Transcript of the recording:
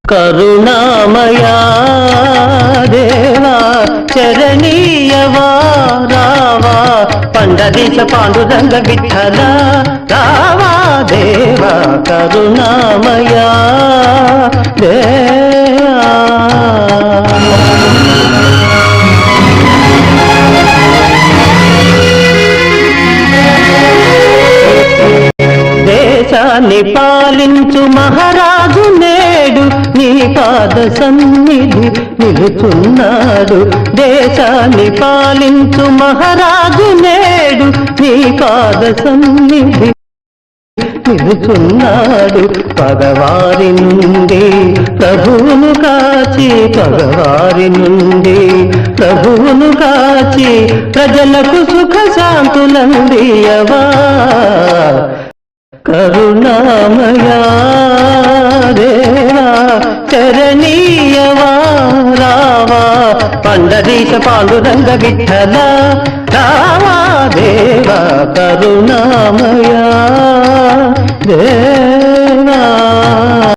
కరుణామయా దేవా చరణీయవా రావా పండరీశ పాండురంగ విఠల రావా దేవా కరుణామయా దేవా. దేశాన్ని పాలించు మహారాజు నేడు నీ పాద సన్నిధి నిలుచున్నాడు. దేశాన్ని పాలించు మహారాజు నేడు నీ పాద సన్నిధి నిలుచున్నాడు. పగవారి నుండి ప్రభువును కాచి పగవారి నుండి ప్రభువును కాచి ప్రజలకు సుఖ శాంతులందియవా కరుణామయా దేవా చరణీయవా రావా పండరీశ పాండురంగ విఠల రావా దేవా కరుణామయా దేవా.